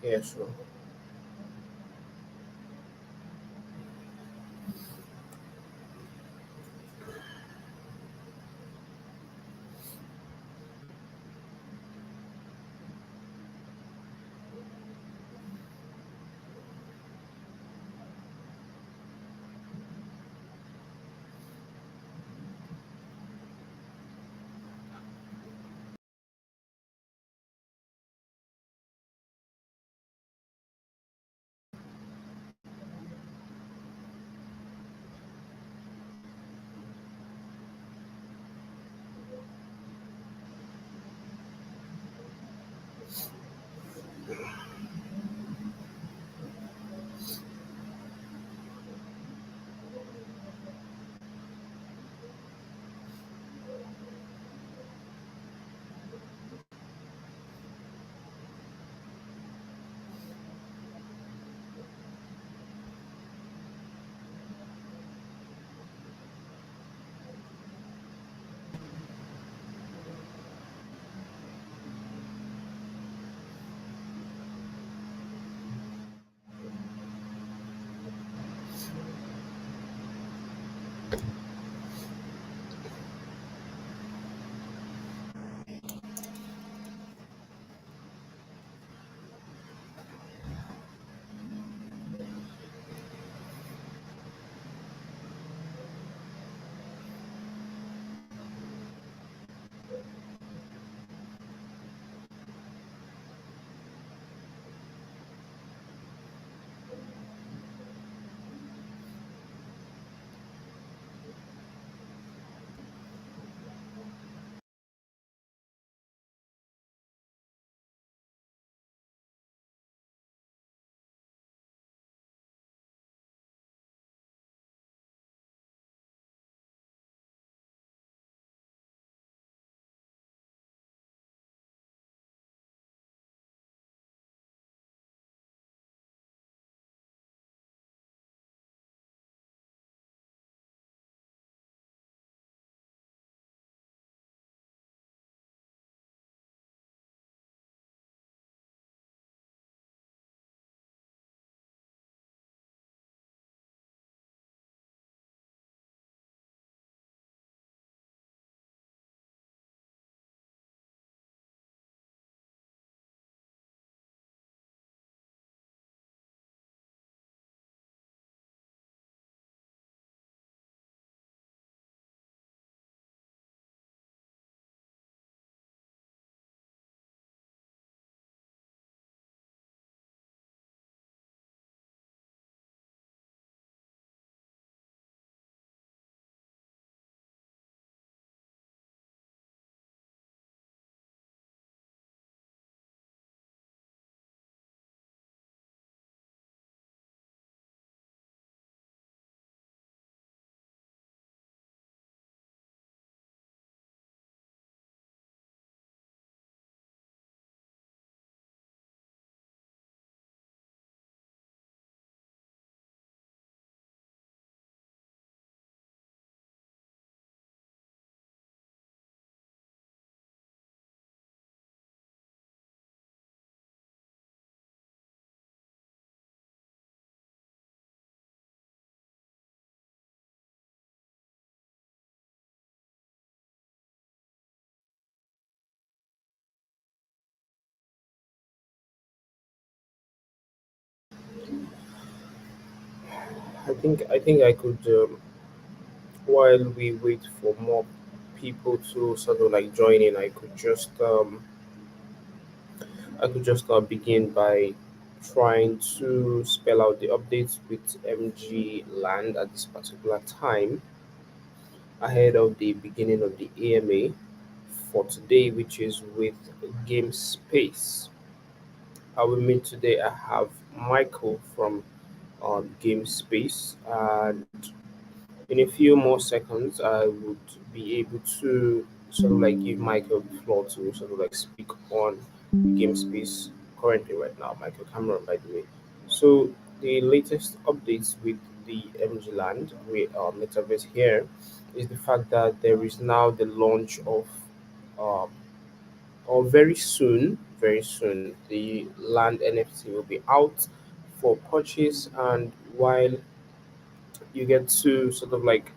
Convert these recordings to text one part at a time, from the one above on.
Yeah, sure. I think I could while we wait for more people to sort of like join in, I could just begin by trying to spell out the updates with MG.Land at this particular time ahead of the beginning of the AMA for today, which is with Game Space. I will meet today. I have Michael from Game Space, and in a few more seconds, I would be able to sort of like give Michael the floor to sort of like speak on game space currently right now. Michael Cameron, by the way. So the latest updates with the MGLand with Metaverse here is the fact that there is now the launch of, um, or very soon. very soon. The land NFT will be out for purchase, and while you get to sort of like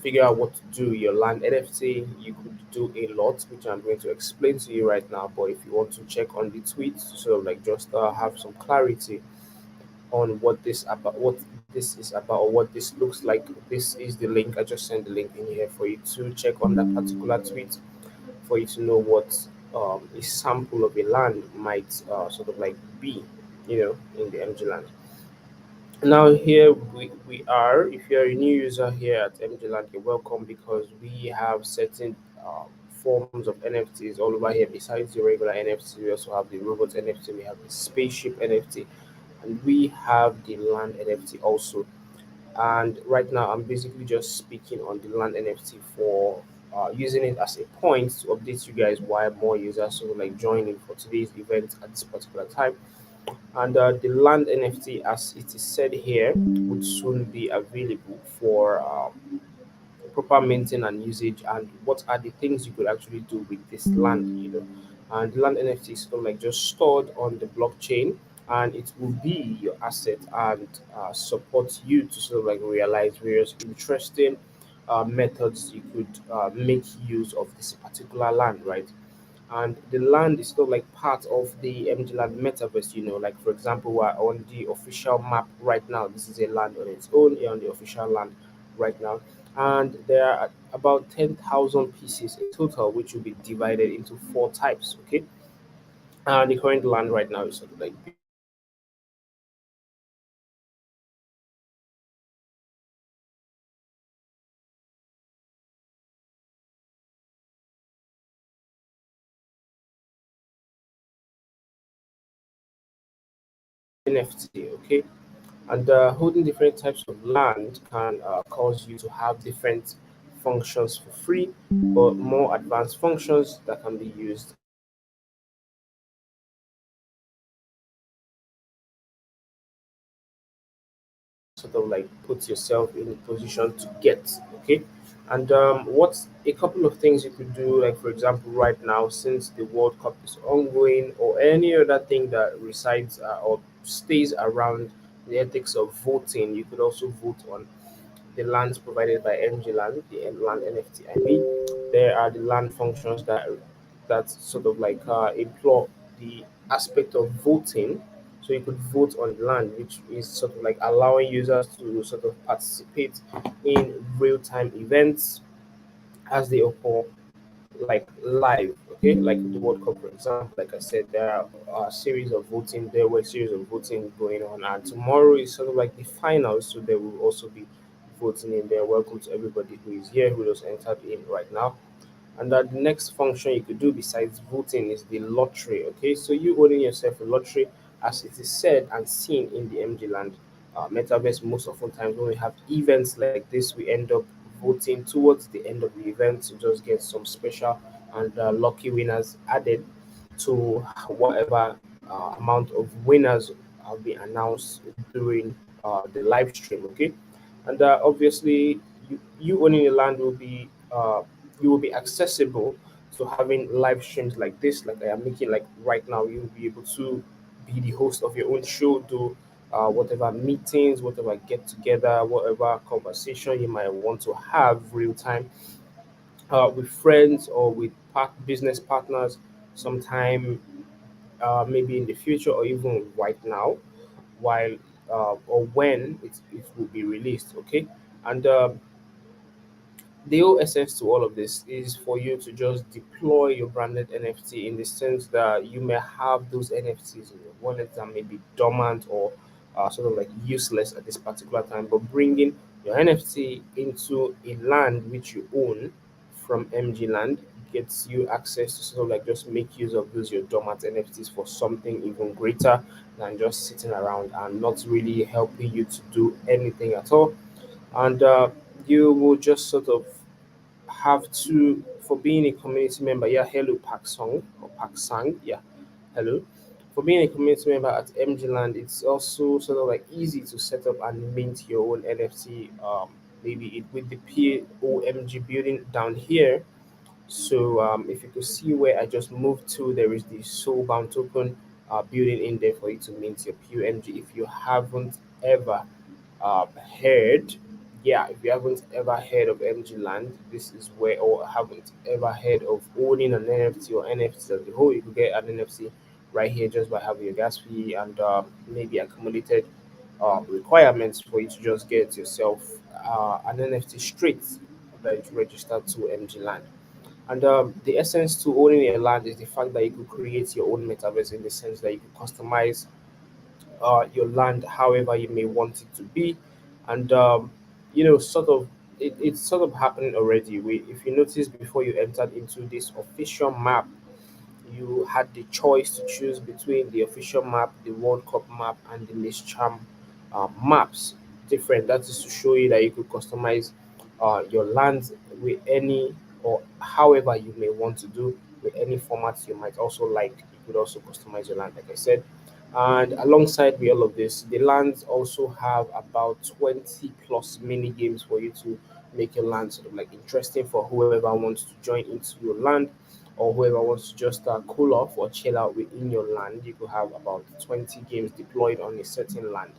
figure out what to do your land NFT, you could do a lot, which I'm going to explain to you right now. But if you want to check on the tweets to sort of like just have some clarity on what this is about, or what this looks like, this is the link. I just sent the link in here for you to check on that particular tweet, for you to know what a sample of a land might sort of like be, in the MG land. Now here we are. If you're a new user here at MGLand, you're welcome, because we have certain forms of NFTs all over here. Besides the regular NFT, we also have the robot NFT, we have the spaceship NFT, and we have the land NFT also. And right now, I'm basically just speaking on the land NFT for using it as a point to update you guys why more users so like joining for today's event at this particular time. And the land NFT, as it is said here, would soon be available for proper maintenance and usage. And what are the things you could actually do with this land? And the land NFT is sort of like just stored on the blockchain, and it will be your asset and support you to sort of like realize various interesting methods you could make use of this particular land, right? And the land is still like part of the MGLand metaverse. Like for example, we're on the official map right now. This is a land on its own, here on the official land right now. And there are about 10,000 pieces in total, which will be divided into four types. Okay. And the current land right now is sort of like NFT. Okay. And holding different types of land can cause you to have different functions for free, but more advanced functions that can be used sort of like put yourself in a position to get. Okay. And what's a couple of things you could do, like for example, right now, since the World Cup is ongoing, or any other thing that resides or stays around the ethics of voting, you could also vote on the lands provided by MGLand, the land NFT. I mean, there are the land functions that sort of like employ the aspect of voting. So you could vote on the land, which is sort of like allowing users to sort of participate in real time events as they occur, like live. Okay, like the World Cup, for example. Like I said, there are a series of voting. There were a series of voting going on, and tomorrow is sort of like the finals. So there will also be voting in there. Welcome to everybody who is here, who just entered in right now. And that the next function you could do besides voting is the lottery. Okay, so you owning yourself a lottery, as it is said and seen in the MG land metaverse. Most often times when we have events like this, we end up voting towards the end of the event to just get some special and lucky winners added to whatever amount of winners have been announced during the live stream. Okay, and obviously you owning the land will be you will be accessible to having live streams like this, like I am making like right now. You'll be able to be the host of your own show, do whatever meetings, whatever get together, whatever conversation you might want to have real time with friends or with business partners sometime, maybe in the future or even right now, while or when it will be released. Okay. And the OSS to all of this is for you to just deploy your branded NFT, in the sense that you may have those NFTs in your wallet that may be dormant or sort of like useless at this particular time, but bringing your NFT into a land which you own from MG Land gets you access to sort of like just make use of those your dormant NFTs for something even greater than just sitting around and not really helping you to do anything at all. And you will just sort of have to, for being a community member. Yeah, hello Park Song or Park Sang. Yeah, hello. For being a community member at MG Land, it's also sort of like easy to set up and mint your own NFT. Maybe it with the POMG building down here. So if you could see where I just moved to, there is the soulbound token building in there for you to mint your PMG. If you haven't ever heard, yeah, if you haven't ever heard of MG.Land, this is where, or haven't ever heard of owning an NFT or NFTs as a whole, you could get an NFT right here just by having your gas fee and maybe accumulated requirements for you to just get yourself an NFT straight that is registered to MG.Land. And the essence to owning a land is the fact that you could create your own metaverse in the sense that you could customize your land however you may want it to be. And, sort of, it's sort of happening already. If you notice before you entered into this official map, you had the choice to choose between the official map, the World Cup map, and the Miss Charm maps. Different. That is to show you that you could customize your lands with any or however you may want to do with any formats you might also like. You could also customize your land, like I said. And alongside with all of this, the lands also have about 20 plus mini games for you to make your land sort of like interesting for whoever wants to join into your land or whoever wants to just cool off or chill out within your land. You could have about 20 games deployed on a certain land.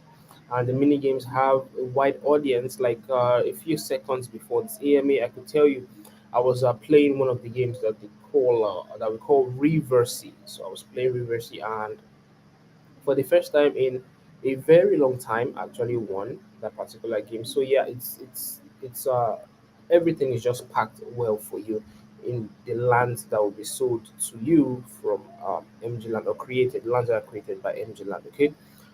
And the mini games have a wide audience. Like a few seconds before this AMA, I could tell you I was playing one of the games that we call Reversey. So I was playing Reversey, and for the first time in a very long time actually won that particular game. So yeah, it's everything is just packed well for you in the lands that will be sold to you from MG.Land, or created lands that are created by MG.Land. Okay.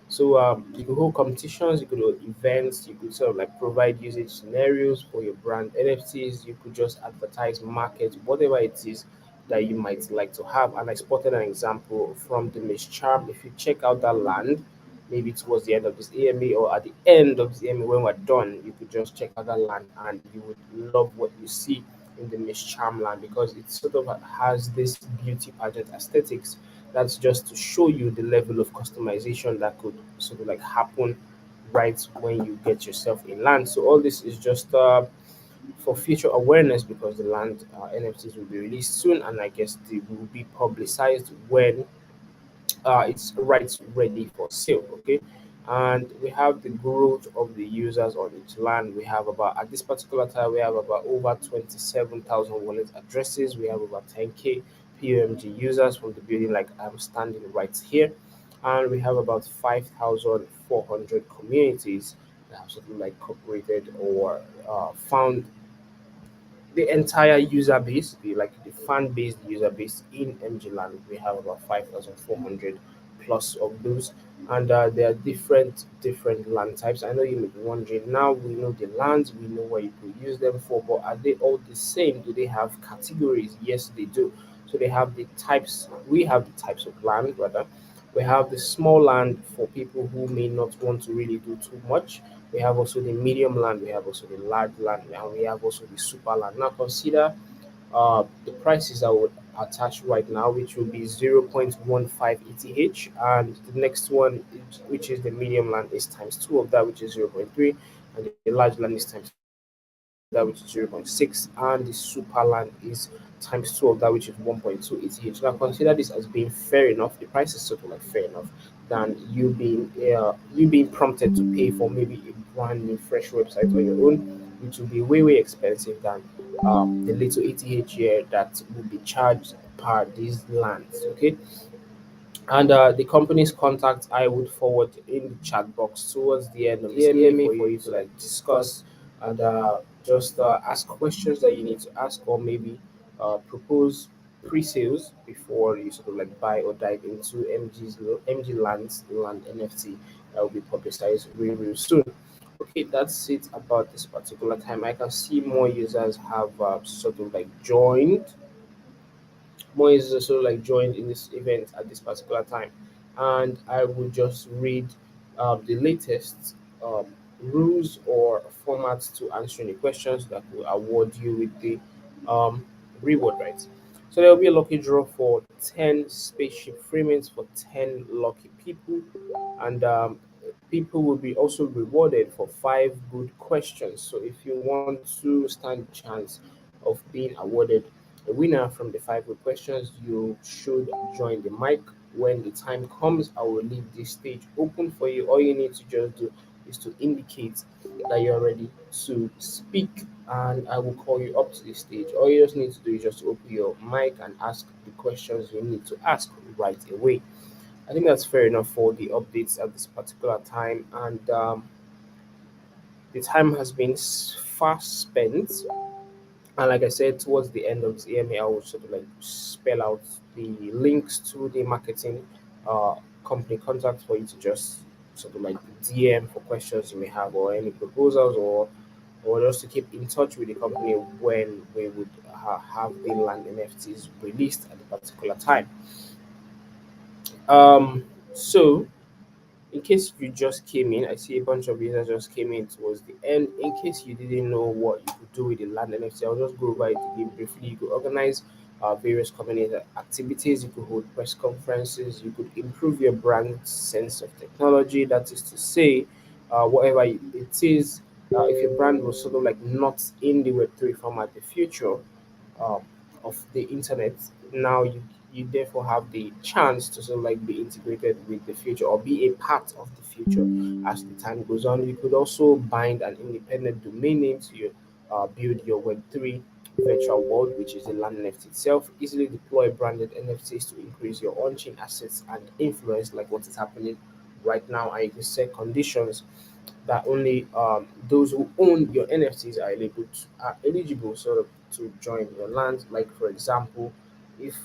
So you could hold competitions, you could hold events, you could sort of like provide usage scenarios for your brand NFTs, you could just advertise, market, whatever it is that you might like to have. And I spotted an example from the Miss Charm. If you check out that land, maybe towards the end of this AMA or at the end of this AMA when we're done, you could just check out that land and you would love what you see in the Miss Charm land, because it sort of has this beauty pageant aesthetics. That's just to show you the level of customization that could sort of like happen right when you get yourself in land. So all this is just for future awareness, because the land NFTs will be released soon, and I guess they will be publicized when it's right ready for sale. Okay, and we have the growth of the users on each land. We have about, at this particular time, we have about over 27,000 wallet addresses. We have about 10K PMG users from the building, like I'm standing right here, and we have about 5,400 communities that have sort of like cooperated or found the entire user base, the fan based user base in MGLand. We have about 5,400 plus of those, and there are different land types. I know you may be wondering. Now we know the lands, we know what you could use them for, but are they all the same? Do they have categories? Yes, they do. So they have the types. We have the types of land, rather. We have the small land for people who may not want to really do too much. We have also the medium land, we have also the large land, and we have also the super land. Now consider the prices that would attach right now, which will be 0.15 ETH, and the next one, which is the medium land, is times two of that, which is 0.3, and the large land is times that, which is 0.6, and the super land is times two of that, which is 1.2 ETH. Now consider this as being fair enough. The price is sort of like fair enough than you being prompted to pay for maybe a brand new fresh website on your own, which will be way expensive than the little ETH here that will be charged per these lands. Okay, and the company's contact I would forward in the chat box towards the end of this EMA for you to like discuss and just ask questions that you need to ask, or maybe propose pre-sales before you sort of like buy or dive into MG Land's land NFT that will be publicized real soon. Okay, that's it about this particular time. I can see more users have sort of like joined. Moise also like joined in this event at this particular time, and I will just read the latest rules or formats to answering the questions that will award you with the um, reward, right? So there will be a lucky draw for 10 Spaceship Freemints for 10 lucky people, and people will be also rewarded for 5 good questions. So if you want to stand a chance of being awarded a winner from the five good questions. You should join the mic. When the time comes, I will leave this stage open for you. All you need to just do is to indicate that you're ready to speak, and I will call you up to the stage. All you just need to do is just open your mic and ask the questions you need to ask right away. I think that's fair enough for the updates at this particular time, and the time has been fast spent. And like I said, towards the end of this EMA, I will sort of like spell out the links to the marketing uh, company contacts for you to just sort of like DM for questions you may have or any proposals, or just to keep in touch with the company when we would have the land NFTs released at a particular time. Um, so in case you just came in, I see a bunch of users just came in towards the end. In case you didn't know what you could do with the land NFT, I'll just go over it again briefly. You could organize various community activities, you could hold press conferences, you could improve your brand sense of technology. That is to say, whatever it is, if your brand was sort of like not in the Web3 format, the future, um, of the internet, now you therefore have the chance to sort of like be integrated with the future or be a part of the future as the time goes on. You could also bind an independent domain name to your build your Web3 virtual world, which is the land NFT itself. Easily deploy branded NFTs to increase your on-chain assets and influence, like what is happening right now. And you can set conditions that only those who own your NFTs are eligible sort of to join your land. Like for example, if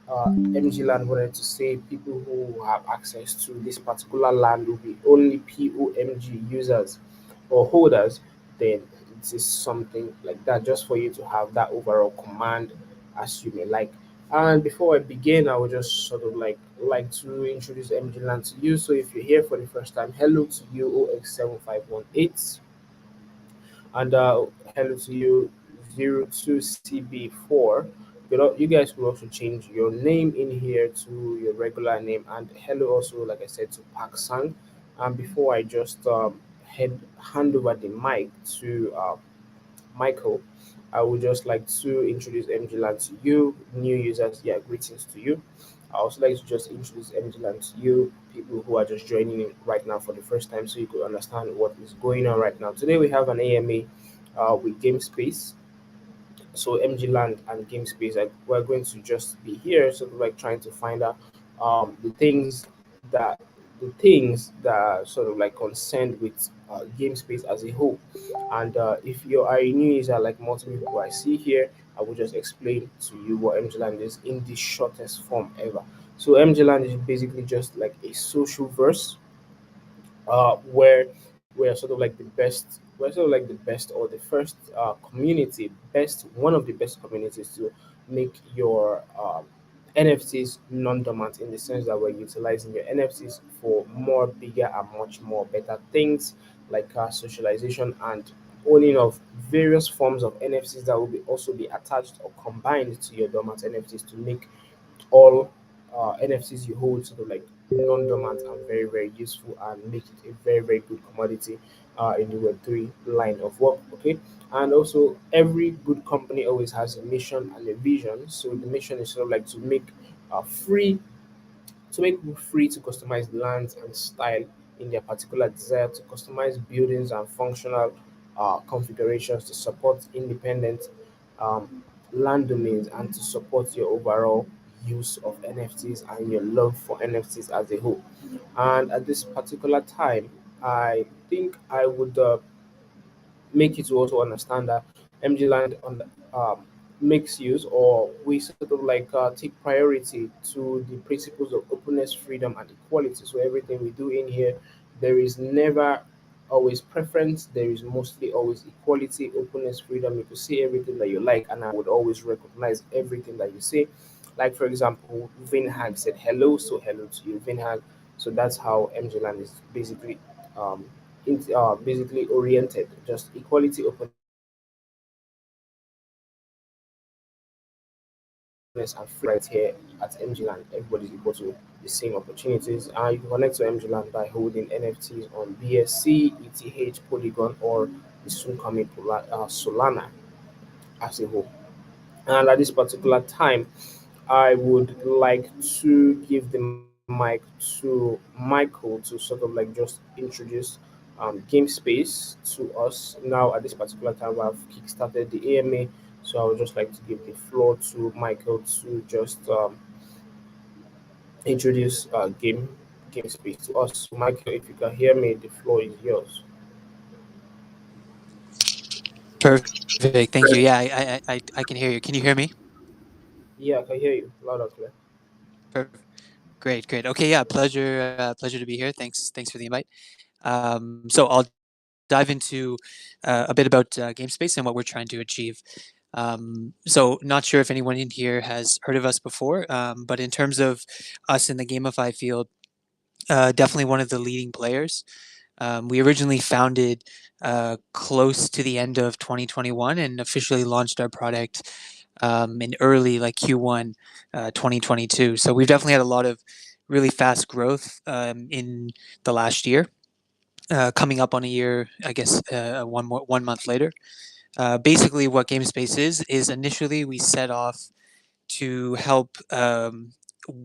MGLand wanted to say people who have access to this particular land will be only POMG users or holders, then it is something like that, just for you to have that overall command as you may like. And before I begin, I would just sort of like to introduce MGLand to you. So if you're here for the first time, hello to you OX7518, and hello to you 02CB4. You guys will also change your name in here to your regular name, and hello also, like I said, to Park Sang. And before I just hand over the mic to Michael, I would just like to introduce MGLand to you, new users. Yeah, greetings to you. I also like to just introduce MGLand to you, people who are just joining in right now for the first time, so you could understand what is going on right now. Today we have an AMA with Game Space. So MGLand and Game Space, we're going to just be here, sort of like trying to find out that the things that are sort of like concerned with Game Space as a whole. And if you are a new user, like multiple people I see here, I will just explain to you what MGLand is in the shortest form ever. So MGLand is basically just like a social verse where we're sort of like the best, we're sort of like the best or the first community, best one of the best communities to make your NFTs non-dormant, in the sense that we're utilizing your NFTs for more bigger and much more better things, like socialization and owning of various forms of NFTs that will be also be attached or combined to your dormant NFTs to make all NFTs you hold sort of like non-dormant and very, very useful, and make it a very, very good commodity in the Web3 line of work. Okay. And also, every good company always has a mission and a vision. So the mission is sort of like free to make people free to customize lands and style in their particular desire, to customize buildings and functional configurations, to support independent um, land domains, and to support your overall use of NFTs and your love for NFTs as a whole. And at this particular time, I think I would make you to also understand that MGLand makes use, or we sort of like take priority to the principles of openness, freedom, and equality. So everything we do in here, there is never always preference. There is mostly always equality, openness, freedom. You can say everything that you like, and I would always recognize everything that you say. Like for example, Vinhag said hello, so hello to you, Vinhag. So that's how MGLand is um, basically oriented, just equality, openness, and free right here at MGLand. Everybody's equal to the same opportunities. You can connect to MGLand by holding NFTs on BSC, ETH, Polygon, or the soon coming Solana as a whole. And at this particular time, I would like to give the mic to Michael to sort of like just introduce game space to us. Now, at this particular time, I've kickstarted the AMA, so I would just like to give the floor to Michael to just introduce game space to us. So, Michael, if you can hear me, the floor is yours. Perfect. Thank you. Yeah, I can hear you. Can you hear me? Yeah, I can hear you loud and clear. Perfect. Great. Great. Okay. Yeah. Pleasure to be here. Thanks for the invite. So I'll dive into a bit about game space and what we're trying to achieve. So not sure if anyone in here has heard of us before, but in terms of us in the gamify field, definitely one of the leading players. We originally founded close to the end of 2021 and officially launched our product in early like Q1 2022. So we've definitely had a lot of really fast growth in the last year. Coming up on a year, I guess 1 month later. Basically, what GameSpace is initially we set off to help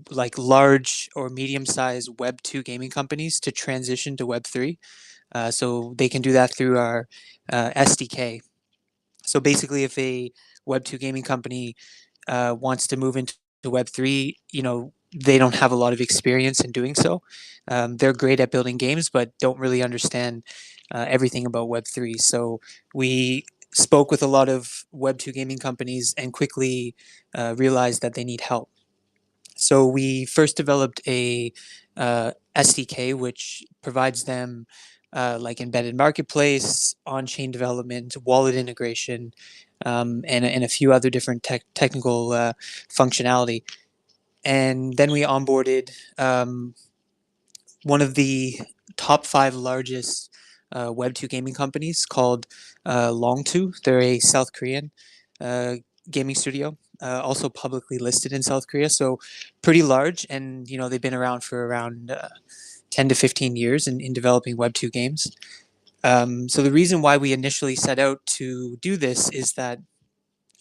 like large or medium-sized Web 2 gaming companies to transition to Web 3. So they can do that through our SDK. So basically, if a Web 2 gaming company wants to move into Web 3, they don't have a lot of experience in doing so. They're great at building games, but don't really understand everything about Web 3. So we spoke with a lot of Web 2 gaming companies and quickly realized that they need help. So we first developed a SDK which provides them like embedded marketplace, on-chain development, wallet integration, and a few other different technical functionality. And then we onboarded one of the top 5 largest Web 2 gaming companies called Long2. They're a South Korean uh, gaming studio, also publicly listed in South Korea. So pretty large, and they've been around for around 10 to 15 years in developing Web 2 games. So the reason why we initially set out to do this is that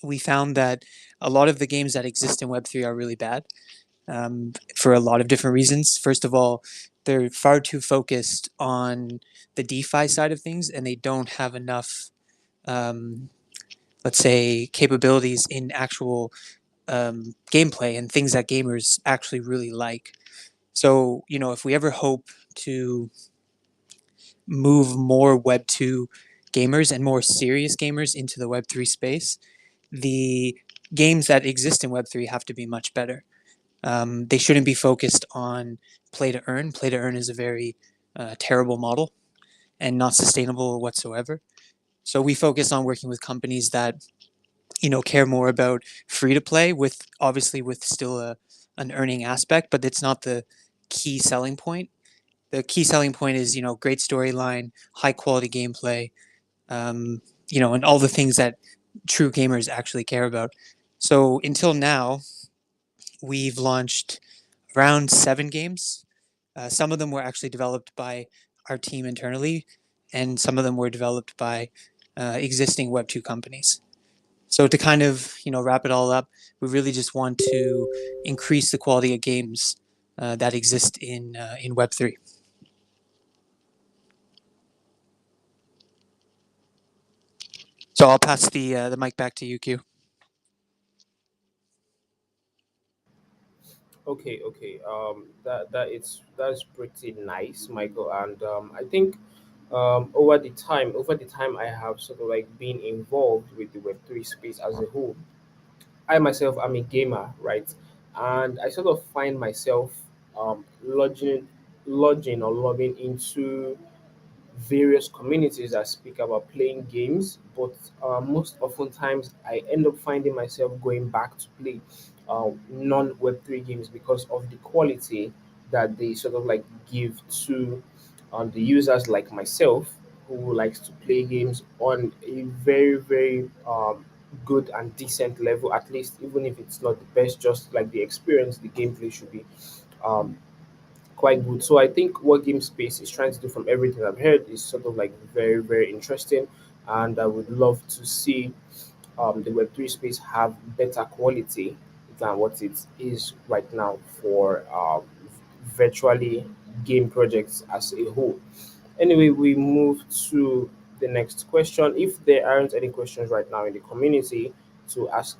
we found that a lot of the games that exist in Web 3 are really bad for a lot of different reasons. First of all, they're far too focused on the DeFi side of things, and they don't have enough, um, let's say, capabilities in actual gameplay and things that gamers actually really like. So, if we ever hope to move more Web 2 gamers and more serious gamers into the Web 3 space, the games that exist in Web 3 have to be much better. They shouldn't be focused on play to earn. Play to earn is a very terrible model and not sustainable whatsoever. So we focus on working with companies that care more about free to play, with obviously with still an earning aspect, but it's not the key selling point. The key selling point is great storyline, high quality gameplay, and all the things that true gamers actually care about. So until now, we've launched around 7 games. Some of them were actually developed by our team internally, and some of them were developed by existing Web 2 companies. So to kind of wrap it all up, we really just want to increase the quality of games that exist in Web 3. So I'll pass the mic back to you, Q. Okay, okay. That's pretty nice, Michael. And I think over the time, I have sort of like been involved with the Web 3 space as a whole. I myself am a gamer, right? And I sort of find myself lodging or logging into various communities that speak about playing games, but most oftentimes I end up finding myself going back to play non Web 3 games because of the quality that they sort of like give to the users like myself who likes to play games on a very, very good and decent level, at least, even if it's not the best, just like the experience, the gameplay should be. Um, Quite good. So I think what Game Space is trying to do from everything I've heard is sort of like very, very interesting. And I would love to see the Web3 space have better quality than what it is right now for virtually game projects as a whole. Anyway, we move to the next question. If there aren't any questions right now in the community to ask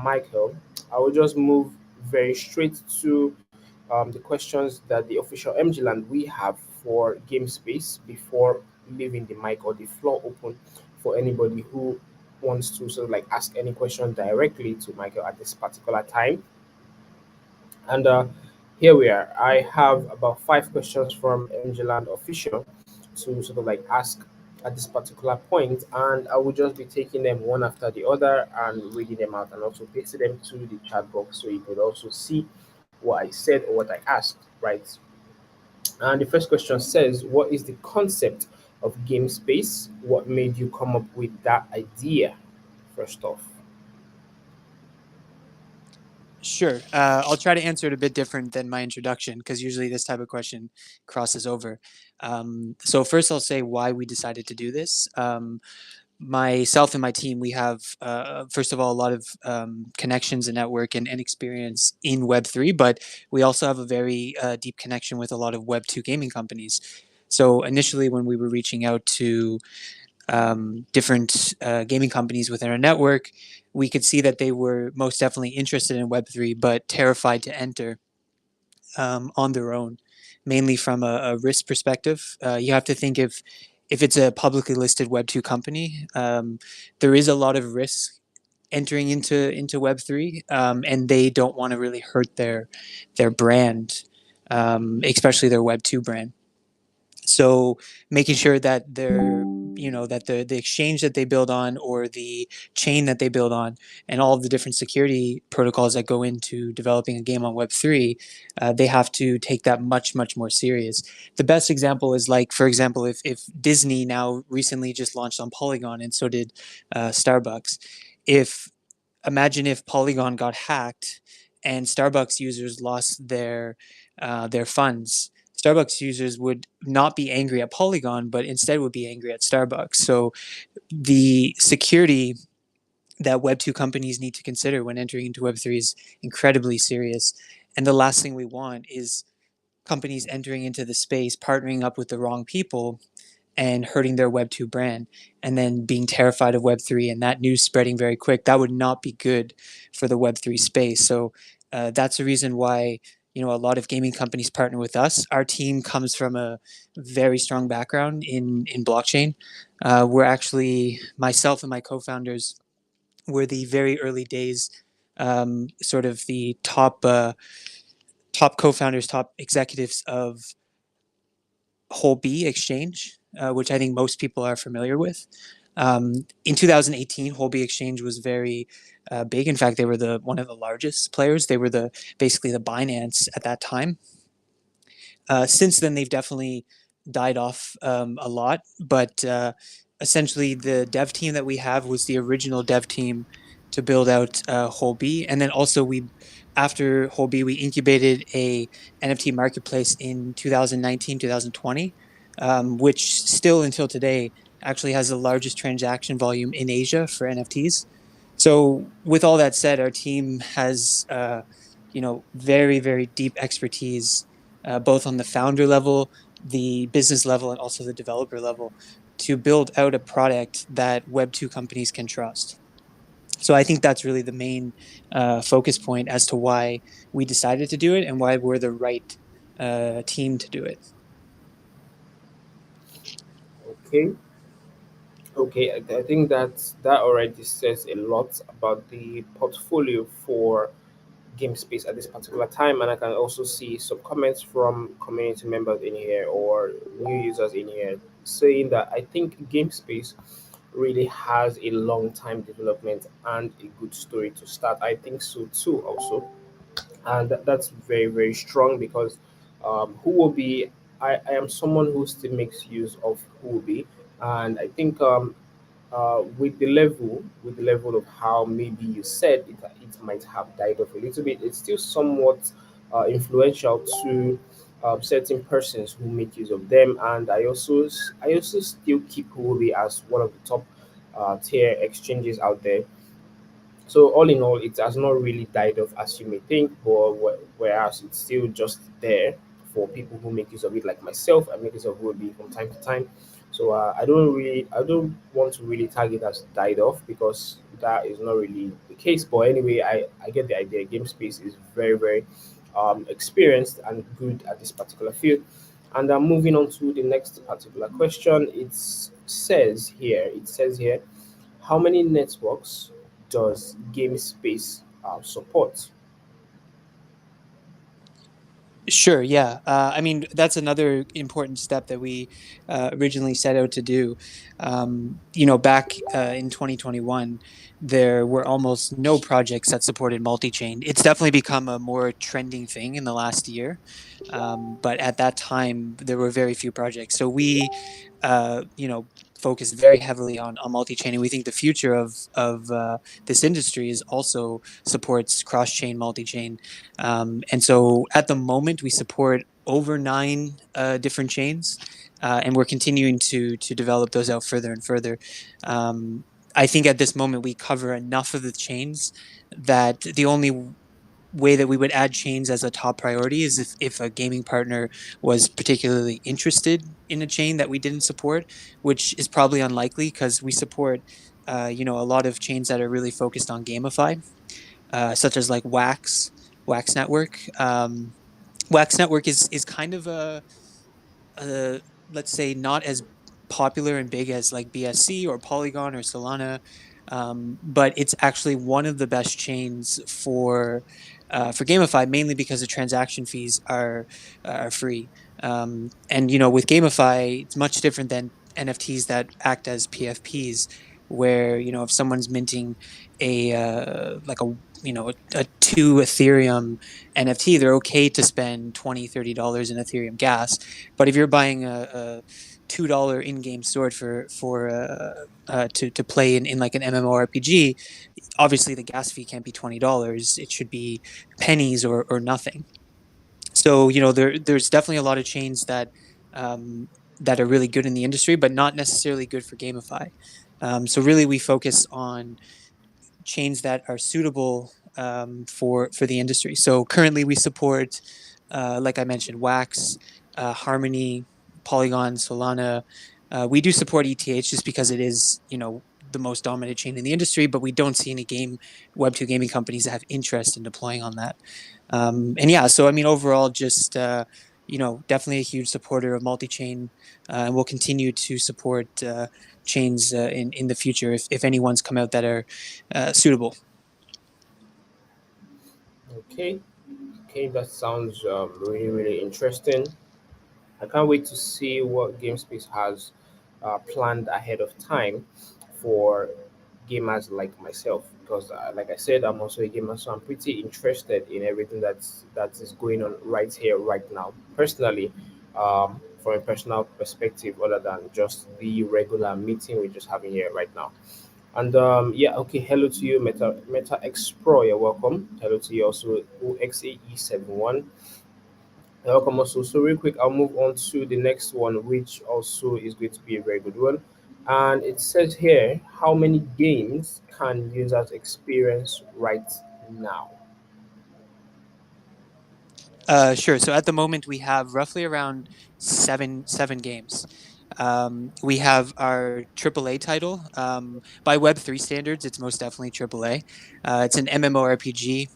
Michael, I will just move very straight to the questions that the official MGLand we have for game space before leaving the mic or the floor open for anybody who wants to sort of like ask any question directly to Michael at this particular time. And here we are. I have about 5 questions from MGLand official to sort of like ask at this particular point, and I will just be taking them one after the other and reading them out and also pasting them to the chat box so you could also see what I said or what I asked, right? And the first question says, what is the concept of game space? What made you come up with that idea? First off. Sure. I'll try to answer it a bit different than my introduction because usually this type of question crosses over. So, first, I'll say why we decided to do this. Myself and my team, we have, first of all, a lot of connections and network and experience in Web3, but we also have a very deep connection with a lot of Web2 gaming companies. So, initially, when we were reaching out to different gaming companies within our network, we could see that they were most definitely interested in Web3, but terrified to enter on their own, mainly from a risk perspective. You have to think if it's a publicly listed Web2 company, there is a lot of risk entering into Web3, and they don't want to really hurt their brand, especially their Web2 brand. So making sure that that the exchange that they build on or the chain that they build on and all of the different security protocols that go into developing a game on Web3, they have to take that much more serious. The best example is, like, for example, if Disney now recently just launched on Polygon, and so did Starbucks. If Imagine if Polygon got hacked and Starbucks users lost their funds. Starbucks users would not be angry at Polygon, but instead would be angry at Starbucks. So the security that Web2 companies need to consider when entering into Web3 is incredibly serious. And the last thing we want is companies entering into the space, partnering up with the wrong people and hurting their Web2 brand, and then being terrified of Web3 and that news spreading very quick. That would not be good for the Web3 space. So that's the reason why a lot of gaming companies partner with us. Our team comes from a very strong background in blockchain. We're actually, myself and my co-founders were the very early days, sort of the top co-founders, top executives of Holby Exchange, which I think most people are familiar with. In 2018, Holby Exchange was very big. In fact, they were the one of the largest players. They were basically the Binance at that time. Since then, they've definitely died off a lot, but essentially, the dev team that we have was the original dev team to build out Holby, and then also after Holby, we incubated a NFT marketplace in 2019, 2020, which still until today actually has the largest transaction volume in Asia for NFTs. So, with all that said, our team has very deep expertise, both on the founder level, the business level, and also the developer level, to build out a product that Web2 companies can trust. So I think that's really the main focus point as to why we decided to do it and why we're the right team to do it. Okay. Okay, I think that already says a lot about the portfolio for game space at this particular time, and I can also see some comments from community members in here or new users in here saying that I think game space really has a long time development and a good story to start. I think so too also, and that's very strong because who will be I am someone who still makes use of who will be, and I think with the level of how maybe you said it might have died off a little bit, it's still somewhat influential to certain persons who make use of them. And I also still keep Huobi as one of the top tier exchanges out there. So all in all, it has not really died off as you may think, but whereas it's still just there for people who make use of it, like myself. I make use of Ruby from time to time. So I don't want to really tag it as died off because that is not really the case. But anyway, I get the idea. Game Space is very experienced and good at this particular field. And I'm moving on to the next particular question. It says here, how many networks does GameSpace support? Sure. Yeah. I mean, that's another important step that we originally set out to do. Back in 2021, there were almost no projects that supported multi-chain. It's definitely become a more trending thing in the last year, but at that time, there were very few projects. So we, focused very heavily on multi-chain, and we think the future of this industry is also supports cross-chain multi-chain. And so at the moment, we support over nine different chains, and we're continuing to develop those out further and further. I think at this moment we cover enough of the chains that the only way that we would add chains as a top priority is if a gaming partner was particularly interested in a chain that we didn't support, which is probably unlikely because we support a lot of chains that are really focused on gamify, such as like Wax Network. Wax Network is kind of a let's say not as popular and big as like BSC or Polygon or Solana, but it's actually one of the best chains for GameFi, mainly because the transaction fees are free. And with GameFi, it's much different than NFTs that act as PFPs, where if someone's minting a like a two Ethereum NFT, they're okay to spend $20-$30 in Ethereum gas. But if you're buying a $2 in-game sword to play in like an MMORPG, obviously the gas fee can't be $20. It should be pennies or nothing. So there's definitely a lot of chains that are really good in the industry, but not necessarily good for GameFi. So really, we focus on chains that are suitable for the industry. So currently, we support, like I mentioned, Wax, Harmony, Polygon, Solana. We do support ETH just because it is the most dominant chain in the industry, but we don't see any Web2 gaming companies that have interest in deploying on that. And yeah, so I mean, overall, just definitely a huge supporter of multi-chain, and we'll continue to support chains in the future if anyone's come out that are suitable. Okay, okay, that sounds really interesting. I can't wait to see what GameSpace has planned ahead of time for gamers like myself. Because, like I said, I'm also a gamer, so I'm pretty interested in everything that is going on right here, right now. Personally, from a personal perspective, other than just the regular meeting we're just having here right now. And yeah, okay. Hello to you, Meta Explore. You're welcome. Hello to you also, OXAE71. Welcome also. So real quick, I'll move on to the next one, which also is going to be a very good one. And it says here, how many games can users experience right now? Sure. So at the moment, we have roughly around seven games. We have our AAA title. By Web3 standards, it's most definitely AAA. It's an MMORPG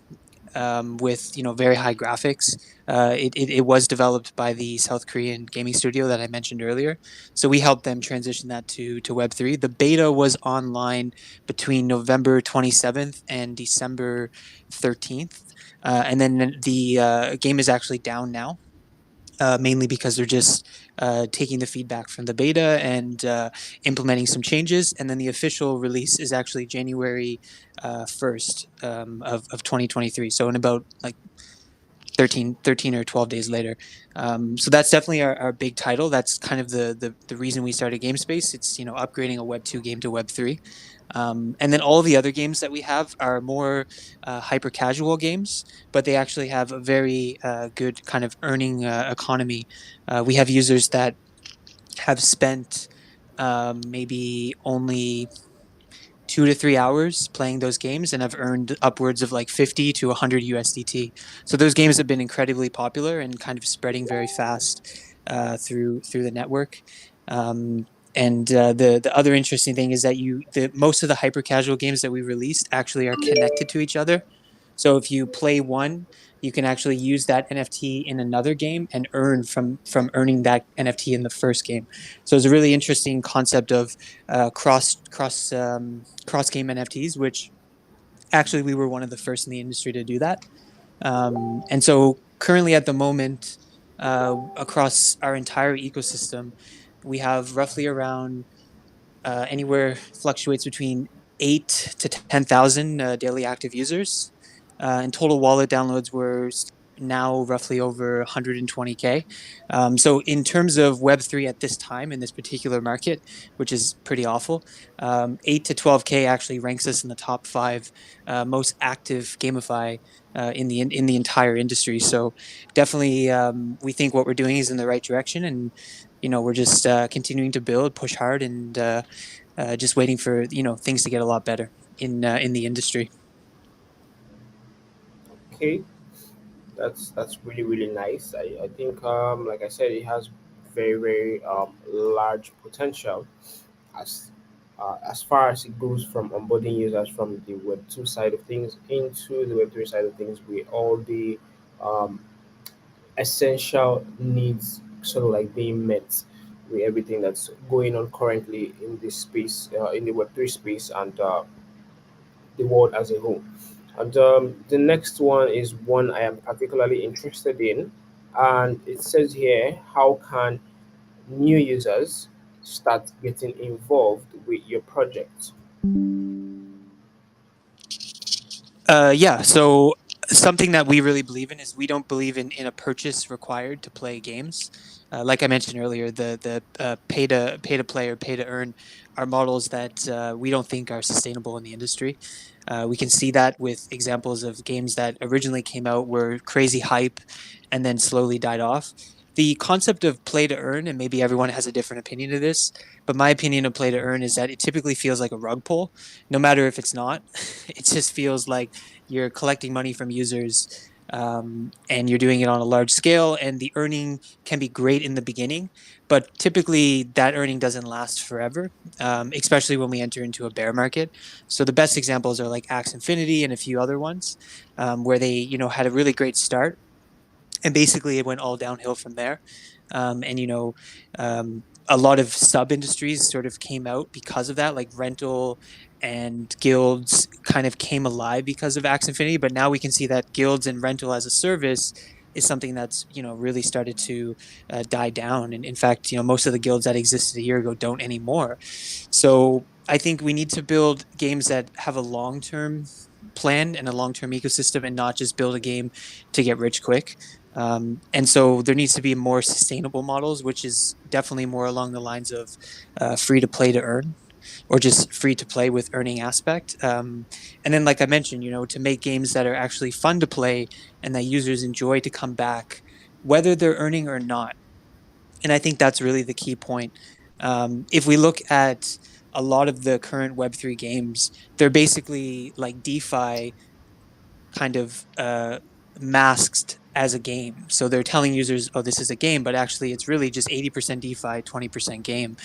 with very high graphics. It was developed by the South Korean gaming studio that I mentioned earlier, so we helped them transition that to Web3. The beta was online between November 27th and December 13th, and then the game is actually down now. Mainly because they're just taking the feedback from the beta and implementing some changes. And then the official release is actually January 1st of 2023. So in about like 13 or 12 days later. So that's definitely our big title. That's kind of the reason we started GameSpace. It's upgrading a Web2 game to Web3. And then all the other games that we have are more hyper casual games, but they actually have a very good kind of earning economy. We have users that have spent maybe only 2 to 3 hours playing those games, and I've earned upwards of like 50 to 100 USDT. So those games have been incredibly popular and kind of spreading very fast through the network. Um, and the other interesting thing is that the most of the hyper casual games that we released actually are connected to each other. So if you play one, you can actually use that NFT in another game and earn from earning that NFT in the first game. So it's a really interesting concept of cross game NFTs, which actually we were one of the first in the industry to do that. And so currently at the moment, across our entire ecosystem, we have roughly around anywhere fluctuates between 8 to 10,000 daily active users, and total wallet downloads were now roughly over 120K. So in terms of Web3 at this time in this particular market, which is pretty awful, 8 to 12K actually ranks us in the top five most active GameFi in the entire industry. So definitely, we think what we're doing is in the right direction, and we're just continuing to build, push hard, and just waiting for things to get a lot better in the industry. Okay, that's really really nice. I think like I said, it has very large potential as far as it goes from onboarding users from the Web 2 side of things into the Web 3 side of things, with all the um, essential needs sort of like being met with everything that's going on currently in this space, in the Web 3 space, and the world as a whole. And the next one is one I am particularly interested in. And it says here, how can new users start getting involved with your project? Yeah. So something that we really believe in is we don't believe in a purchase required to play games. Like I mentioned earlier, the pay to play or pay to earn are models that we don't think are sustainable in the industry. We can see that with examples of games that originally came out were crazy hype and then slowly died off. The concept of play to earn, and maybe everyone has a different opinion of this, but my opinion of play to earn is that it typically feels like a rug pull, no matter if it's not. It just feels like you're collecting money from users, and you're doing it on a large scale, and the earning can be great in the beginning, but typically that earning doesn't last forever, especially when we enter into a bear market. So the best examples are like Axe Infinity and a few other ones, where they had a really great start, and basically it went all downhill from there. And a lot of sub industries sort of came out because of that, like rental and guilds kind of came alive because of Axe Infinity. But now we can see that guilds and rental as a service is something that's really started to die down. And in fact, most of the guilds that existed a year ago don't anymore. So I think we need to build games that have a long term plan and a long term ecosystem, and not just build a game to get rich quick. And so there needs to be more sustainable models, which is definitely more along the lines of free to play to earn, or just free to play with earning aspect. And then, like I mentioned, to make games that are actually fun to play and that users enjoy to come back, whether they're earning or not. And I think that's really the key point. If we look at a lot of the current Web3 games, they're basically like DeFi kind of masked as a game. So they're telling users, "Oh, this is a game," but actually, it's really just 80% DeFi, 20% game.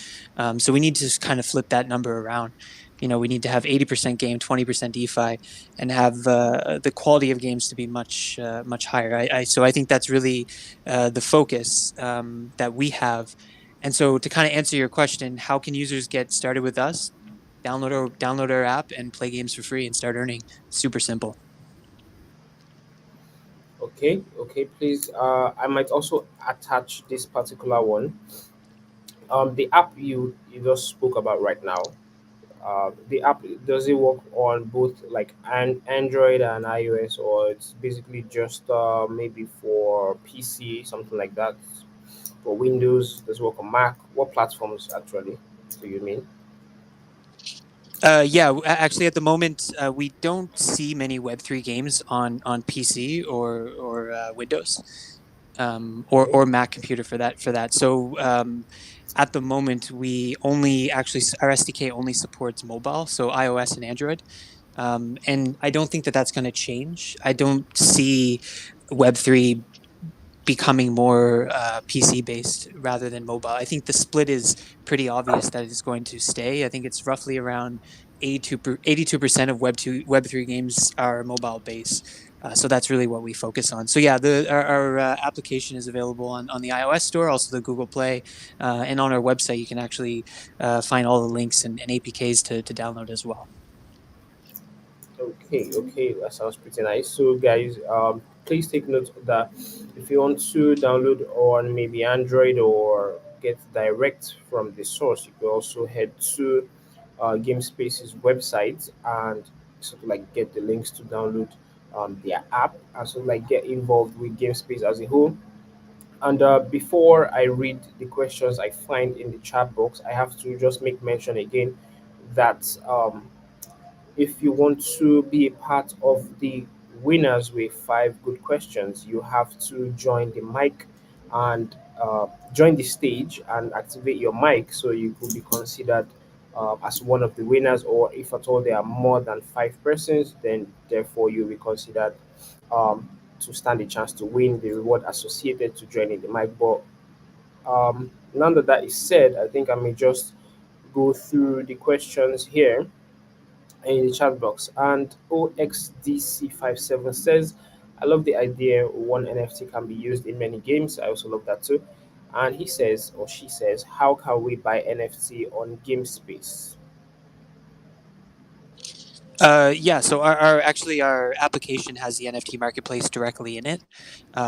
So we need to kind of flip that number around. We need to have 80% game, 20% DeFi, and have the quality of games to be much higher. So I think that's really the focus that we have. And so to kind of answer your question, how can users get started with us? Download our app and play games for free and start earning. Super simple. Okay, please. I might also attach this particular one. The app you just spoke about right now. The app, does it work on both like Android and iOS, or it's basically just maybe for PC, something like that? For Windows, does it work on Mac? What platforms actually do you mean? Yeah, actually, at the moment, we don't see many Web3 games on PC or Windows. Mhm. or Mac computer for that. So at the moment, we only actually our SDK only supports mobile, so iOS and Android. And I don't think that that's going to change. I don't see Web3 becoming more PC based rather than mobile. I think the split is pretty obvious that it's going to stay. I think it's roughly around 82% of Web3 games are mobile based. So that's really what we focus on. So yeah, our application is available on the iOS store, also the Google Play, and on our website you can actually find all the links and APKs to download as well. Okay, okay, that sounds pretty nice. So, guys, please take note that if you want to download on maybe Android or get direct from the source, you can also head to GameSpace's website and sort of like get the links to download their app and sort of like get involved with GameSpace as a whole. And before I read the questions I find in the chat box, I have to just make mention again that if you want to be a part of the winners with five good questions, you have to join the mic and join the stage and activate your mic so you could be considered as one of the winners. Or if at all there are more than five persons, then therefore you'll be considered to stand a chance to win the reward associated to joining the mic. But now that that is said, I think I may just go through the questions here in the chat box. And OXDC57 says, I love the idea one NFT can be used in many games. I also love that too. And he says, or she says, how can we buy NFT on GameSpace? Yeah, so actually our application has the NFT marketplace directly in it,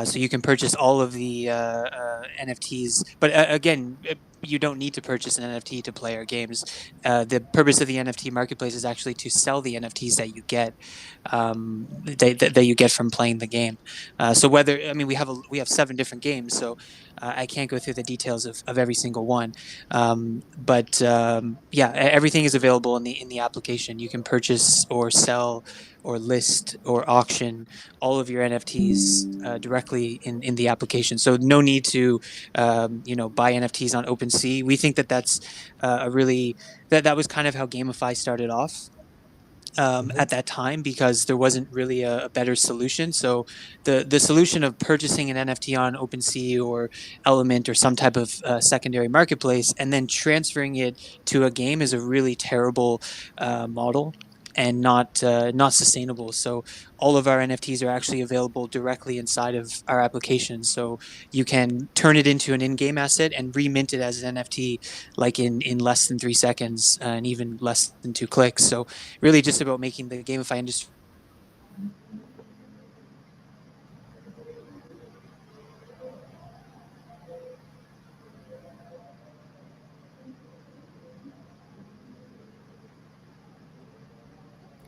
so you can purchase all of the NFTs. But again, you don't need to purchase an NFT to play our games. The purpose of the NFT marketplace is actually to sell the NFTs that you get, that you get from playing the game. So whether I mean we have seven different games, so I can't go through the details of every single one. But yeah, everything is available in the application. You can purchase or sell or list or auction all of your NFTs directly in the application. So no need to buy NFTs on OpenSea. We think that that's a really that was kind of how GameFi started off Mhm. at that time because there wasn't really a better solution. So the solution of purchasing an NFT on OpenSea or Element or some type of secondary marketplace and then transferring it to a game is a really terrible model and not sustainable. So all of our NFTs are actually available directly inside of our application. So you can turn it into an in-game asset and remint it as an NFT like in less than 3 seconds and even less than 2 clicks. So really just about making the gamify industry.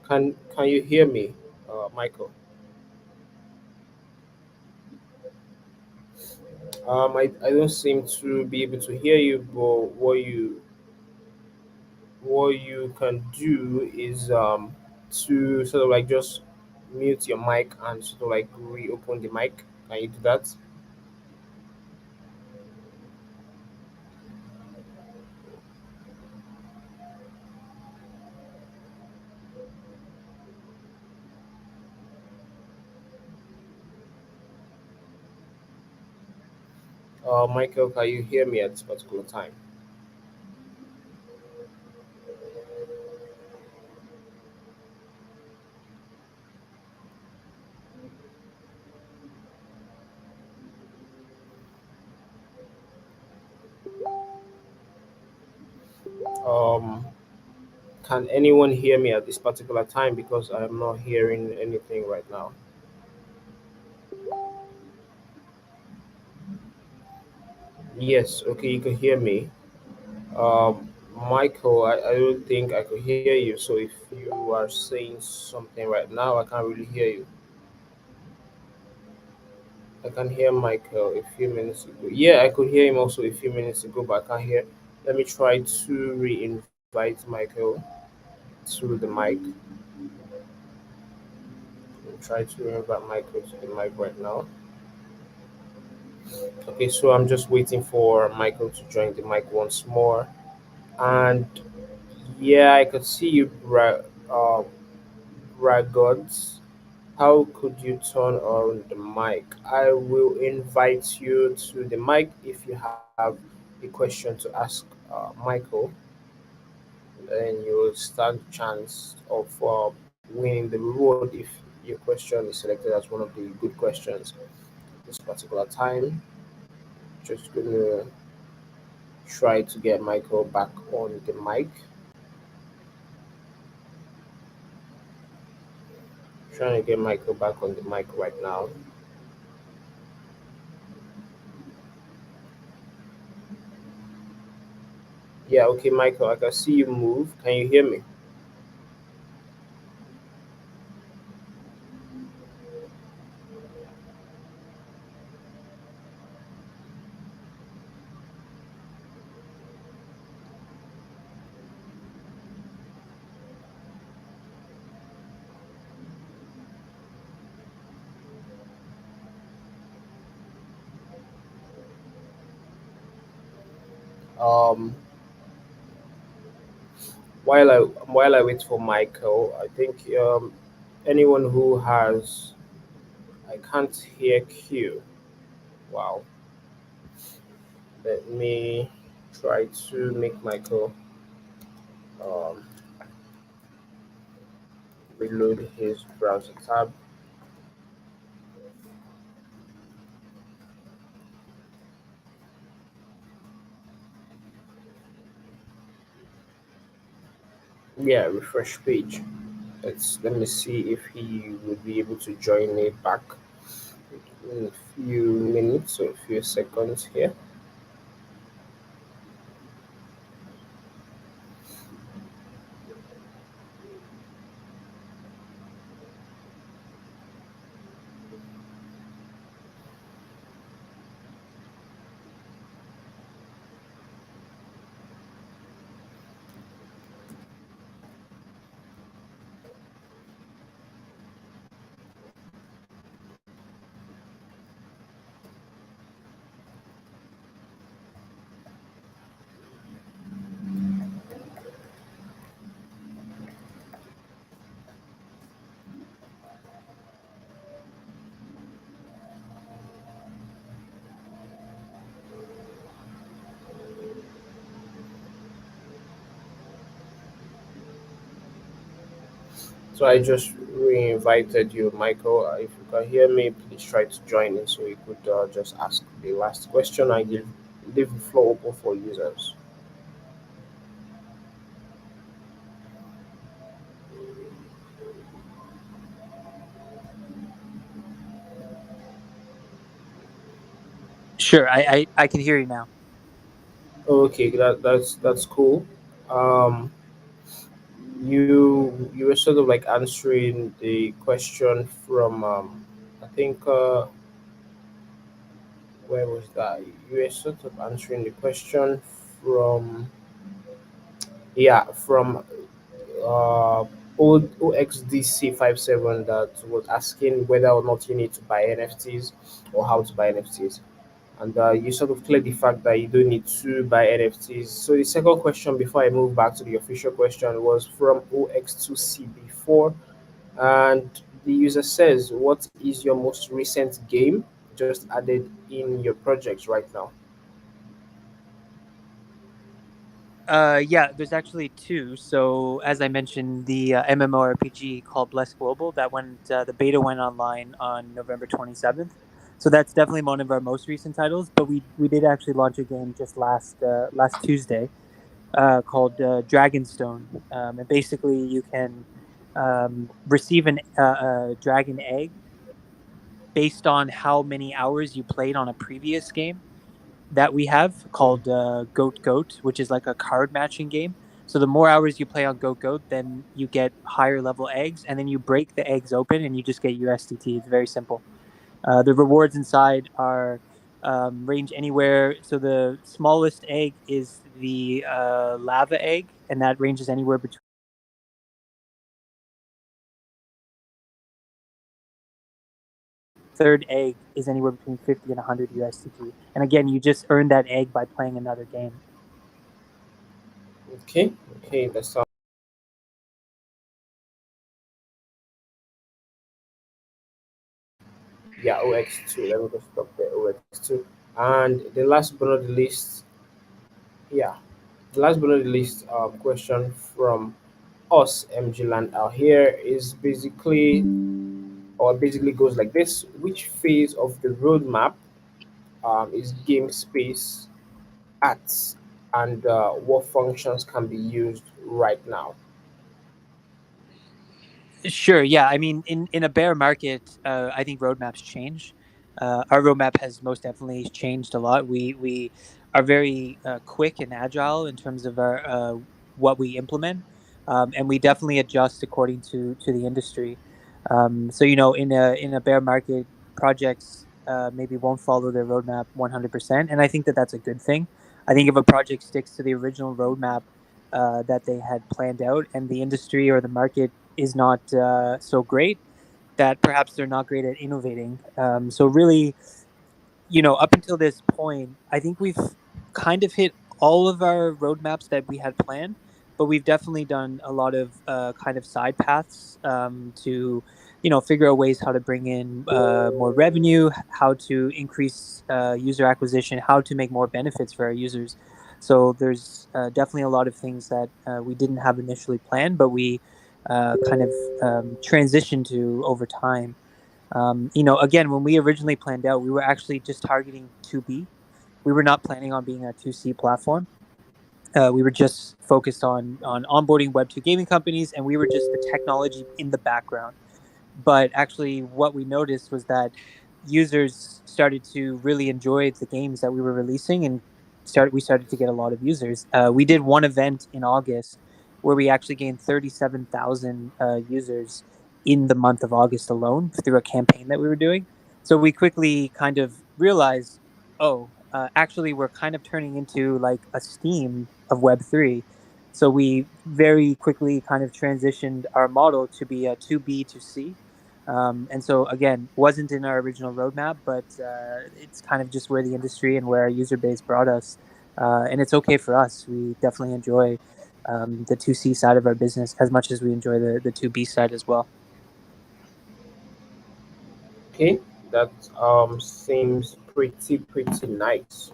Can you hear me, Michael? I don't seem to be able to hear you, but what you can do is to sort of like just mute your mic and sort of like reopen the mic. Can you do that? Michael, can you hear me at this particular time? Um, can anyone hear me at this particular time? Because I'm not hearing anything right now. Yes, okay, you can hear me. Michael, I don't think I could hear you. So if you are saying something right now, I can't really hear you. I can hear Michael a few minutes ago. Yeah, I could hear him also a few minutes ago, but I can't hear. Let me try to re-invite Michael to the mic. Try to invite Michael to the mic right now. Okay, so I'm just waiting for Michael to join the mic once more. And yeah, I could see you, Ragods. How could you turn on the mic? I will invite you to the mic if you have a question to ask Michael, then you will stand a chance of winning the reward if your question is selected as one of the good questions this particular time. Just gonna try to get Michael back on the mic. Trying to get Michael back on the mic right now. Yeah, okay, Michael, I can see you move. Can you hear me? Um, while I wait for Michael, I think anyone who has I can't hear Q. Wow. Let me try to make Michael um, reload his browser tab. Yeah, refresh page. Let me see if he would be able to join me back in a few minutes or a few seconds here. So I just re-invited you, Michael. If you can hear me, please try to join in so you could just ask the last question. I give leave the floor open for users. Sure, I can hear you now. Okay, that's cool. Um, you were sort of like answering the question from I think where was that? You were sort of answering the question from yeah from uh old OXDC 57 that was asking whether or not you need to buy NFTs or how to buy NFTs. And you sort of cleared the fact that you don't need to buy NFTs. So the second question before I move back to the official question was from OX2CB4, and the user says, "What is your most recent game just added in your projects right now?" Yeah, there's actually two. So as I mentioned, the MMORPG called Bless Global that went the beta went online on November 27th. So that's definitely one of our most recent titles. But we did actually launch a game just last Tuesday called Dragonstone, and basically you can receive a dragon egg based on how many hours you played on a previous game that we have Mm. called Goat Goat, which is like a card matching game. So the more hours you play on Goat Goat, then you get higher level eggs, and then you break the eggs open and you just get USDT. It's very simple. The rewards inside are range anywhere. So the smallest egg is the lava egg, and that ranges anywhere between third egg is anywhere between 50 and 100 USDT. And again, you just earn that egg by playing another game. Okay, okay, that's yeah, OX2. Let me just stop there, OX2. And the last but not the least, yeah, the last but not the least question from us, MGLand out here is basically goes like this: which phase of the roadmap is game space at, and what functions can be used right now? Sure. Yeah. I mean, in a bear market, I think roadmaps change. Our roadmap has most definitely changed a lot. We are very quick and agile in terms of our what we implement, and we definitely adjust according to the industry. So in a bear market, projects maybe won't follow their roadmap 100%, and I think that that's a good thing. I think if a project sticks to the original roadmap that they had planned out, and the industry or the market is not so great, that perhaps they're not great at innovating. So really, up until this point, I think we've kind of hit all of our roadmaps that we had planned, but we've definitely done a lot of kind of side paths to, figure out ways how to bring in more revenue, how to increase user acquisition, how to make more benefits for our users. So there's definitely a lot of things that we didn't have initially planned, but we kind of transitioned to over time. Again, when we originally planned out, we were actually just targeting 2B. We were not planning on being a 2C platform. We were just focused on onboarding Web2 gaming companies, and we were just the technology in the background. But actually, what we noticed was that users started to really enjoy the games that we were releasing, and we started to get a lot of users. We did one event in August where we actually gained 37,000 users in the month of August alone through a campaign that we were doing. So we quickly kind of realized, oh, actually, we're kind of turning into like a Steam of Web3. So we very quickly kind of transitioned our model to be a 2B to C. And so again, wasn't in our original roadmap, but it's kind of just where the industry and where our user base brought us. And it's okay for us. We definitely enjoy the 2C side of our business as much as we enjoy the 2B side as well. Okay, that seems pretty nice.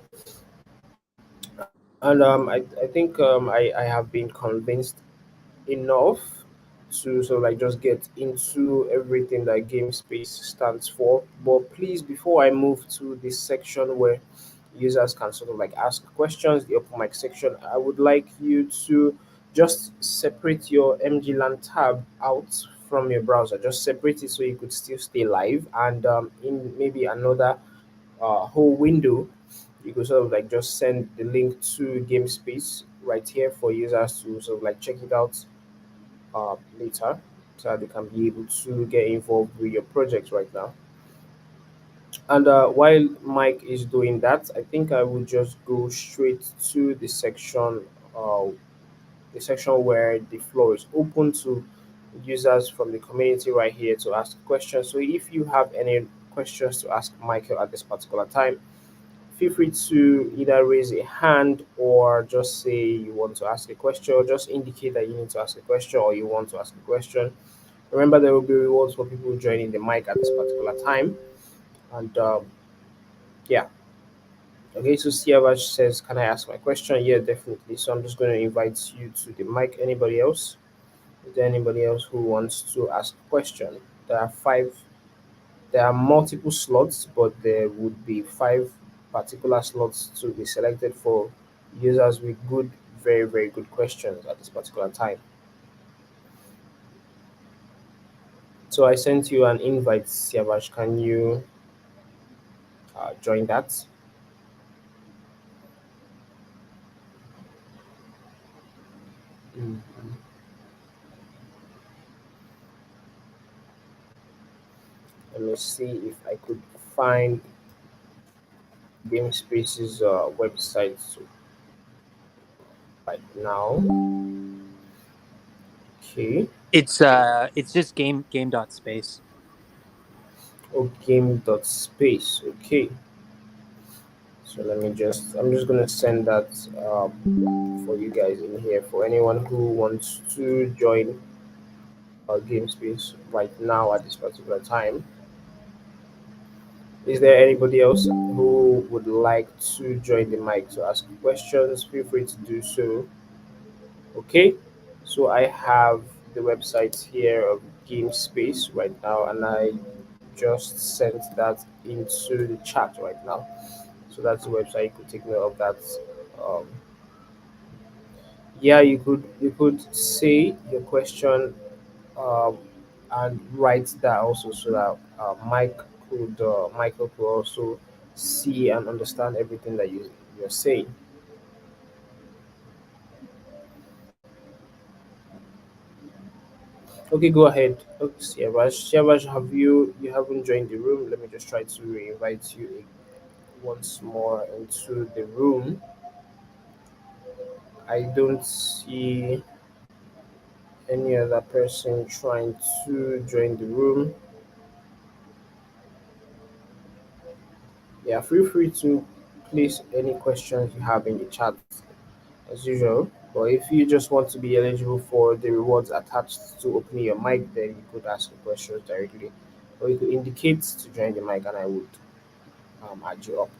And I think I have been convinced enough to sort of like just get into everything that game space stands for. But please, before I move to this section where users can sort of like ask questions, the open mic section, I would like you to just separate your MGLand tab out from your browser. Just separate it so you could still stay live, and in maybe another whole window, you could sort of like just send the link to game space right here for users to sort of like check it out later, so that they can be able to get involved with your project right now. And while Mike is doing that, I think I will just go straight to uh, the section where the floor is open to users from the community right here to ask questions. So if you have any questions to ask Michael at this particular time, feel free to either raise a hand or just say you want to ask a question, or just indicate that you need to ask a question or you want to ask a question. Remember, there will be rewards for people joining the mic at this particular time. And yeah, okay. So Siavash says, "Can I ask my question?" Yeah, definitely. So I'm just going to invite you to the mic. Anybody else? Is there anybody else who wants to ask a question? There are five. There are multiple slots, but there would be five particular slots to be selected for users with good, very good questions at this particular time. So I sent you an invite, Siavash. Can you join that? Mm. Let me see if I could find GameSpace's website right now. Okay, It's just game dot space. Oh, game.space. Okay. So I'm just gonna send that for you guys in here for anyone who wants to join game space right now at this particular time. Is there anybody else who would like to join the mic to ask questions? Feel free to do so. Okay, so I have the website here of game space right now, and I just sent that into the chat right now. So that's the website. You could take note of that. Um, yeah, you could say your question um, and write that also so that Michael could also see and understand everything that you're saying. Okay, go ahead. Okay, Siavash, you haven't joined the room? Let me just try to invite you once more into the room. I don't see any other person trying to join the room. Yeah, feel free to place any questions you have in the chat as usual. But if you just want to be eligible for the rewards attached to opening your mic, then you could ask the questions directly, or you could indicate to join the mic, and I would add you up.